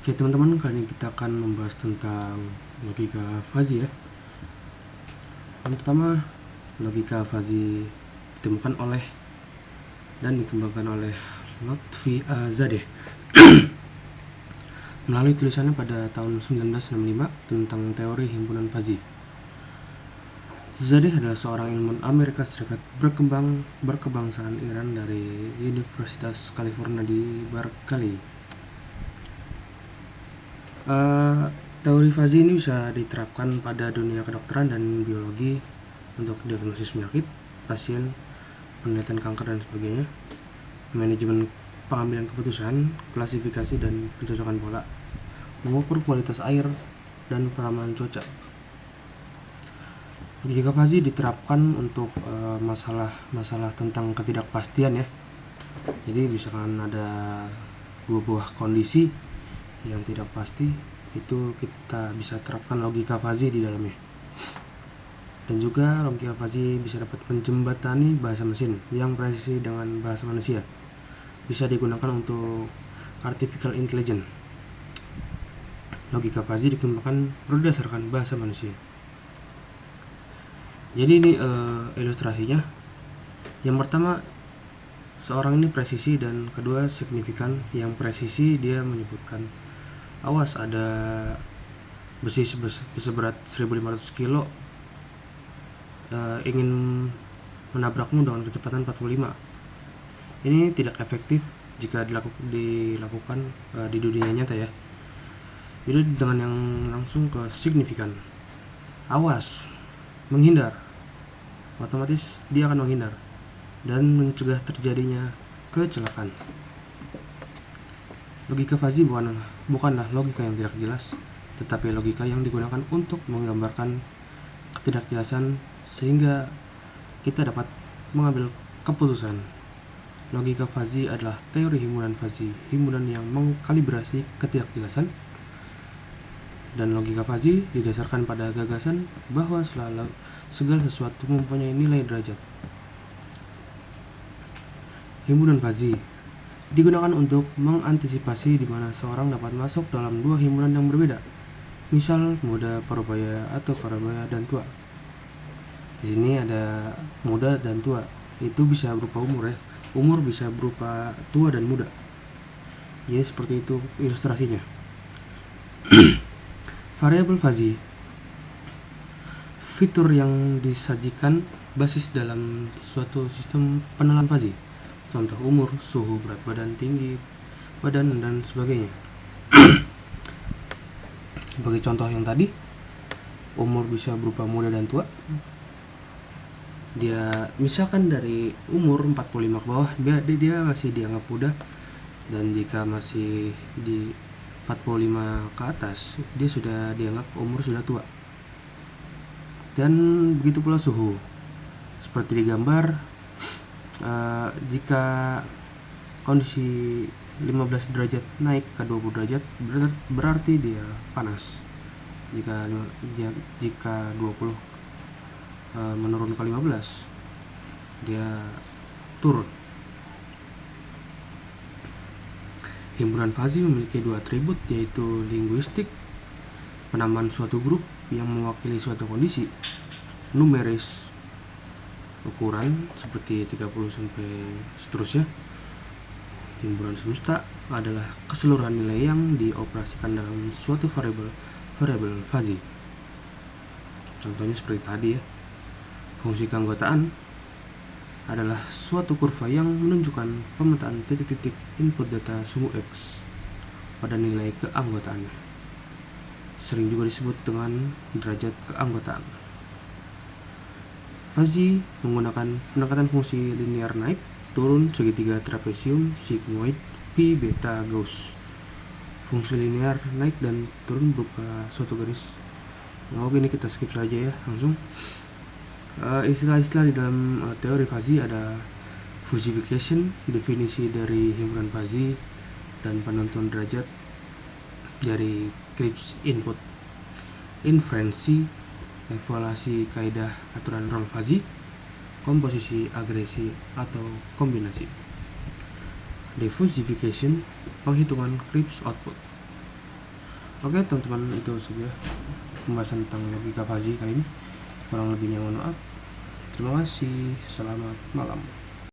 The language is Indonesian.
Oke teman-teman, kali ini kita akan membahas tentang logika fuzzy ya. Yang pertama, logika fuzzy ditemukan oleh dan dikembangkan oleh Lotfi Azadeh melalui tulisannya pada tahun 1965 tentang teori himpunan fuzzy. Zadeh adalah seorang ilmuwan Amerika Serikat berkebangsaan Iran dari Universitas California di Berkeley. Teori fuzzy ini bisa diterapkan pada dunia kedokteran dan biologi untuk diagnosis penyakit, pasien, penelitian kanker dan sebagainya, manajemen pengambilan keputusan, klasifikasi dan pencocokan pola, mengukur kualitas air dan peramalan cuaca. Logika fuzzy diterapkan untuk masalah tentang ketidakpastian ya. Jadi misalkan ada dua buah kondisi yang tidak pasti, itu kita bisa terapkan logika fuzzy di dalamnya. Dan juga logika fuzzy bisa dapat menjembatani bahasa mesin yang presisi dengan bahasa manusia. Bisa digunakan untuk artificial intelligence. Logika fuzzy dikembangkan berdasarkan bahasa manusia. Jadi ini ilustrasinya. Yang pertama, seorang ini presisi dan kedua signifikan. Yang presisi dia menyebutkan, awas ada besi seberat 1500 kilo ingin menabrakmu dengan kecepatan 45. Ini tidak efektif jika dilakukan di dunia nyata ya. Jadi dengan yang langsung ke signifikan, awas, menghindar, otomatis dia akan menghindar dan mencegah terjadinya kecelakaan. Logika fuzzy bukanlah logika yang tidak jelas, tetapi logika yang digunakan untuk menggambarkan ketidakjelasan sehingga kita dapat mengambil keputusan. Logika fuzzy adalah teori himpunan fuzzy, himpunan yang mengkalibrasi ketidakjelasan. Dan logika fuzzy didasarkan pada gagasan bahwa segala sesuatu mempunyai nilai derajat. Himpunan fuzzy digunakan untuk mengantisipasi di mana seorang dapat masuk dalam dua himpunan yang berbeda, misal muda, parubaya, atau parubaya dan tua. Di sini ada muda dan tua, itu bisa berupa umur ya. Umur bisa berupa tua dan muda. Jadi seperti itu ilustrasinya. Variabel fuzzy, fitur yang disajikan basis dalam suatu sistem penilaian fuzzy. Contoh umur, suhu, berat badan, tinggi badan, dan sebagainya. Bagi contoh yang tadi, umur bisa berupa muda dan tua. Dia misalkan dari umur 45 ke bawah, dia masih dianggap muda, dan jika masih di 45 ke atas, dia sudah dianggap umur sudah tua. Dan begitu pula suhu, seperti di gambar, jika kondisi 15 derajat naik ke 20 derajat berarti dia panas. Jika 20 menurun ke 15, dia turun. Himpunan fuzzy memiliki dua atribut, yaitu linguistik, penamaan suatu grup yang mewakili suatu kondisi, numeris, ukuran seperti 30 sampai seterusnya. Himpunan semesta adalah keseluruhan nilai yang dioperasikan dalam suatu variabel fuzzy. Contohnya seperti tadi ya. Fungsi keanggotaan adalah suatu kurva yang menunjukkan pemetaan titik-titik input data sumbu X pada nilai keanggotaannya. Sering juga disebut dengan derajat keanggotaan. Fuzzy menggunakan pendekatan fungsi linear naik, turun, segitiga, trapesium, sigmoid, pi, beta, Gauss. Fungsi linear naik dan turun berupa suatu garis. Oke, ini kita skip saja ya, langsung. Istilah-istilah di dalam teori fuzzy ada fuzzification, definisi dari himpunan fuzzy, dan penentuan derajat dari Cripps input, inferensi, evaluasi kaidah aturan role fuzzy, komposisi, agresi, atau kombinasi. Diffusification, penghitungan Cripps output. Oke teman-teman, itu saja pembahasan tentang logika fuzzy kali ini. Kurang lebihnya mohon maaf. Terima kasih. Selamat malam.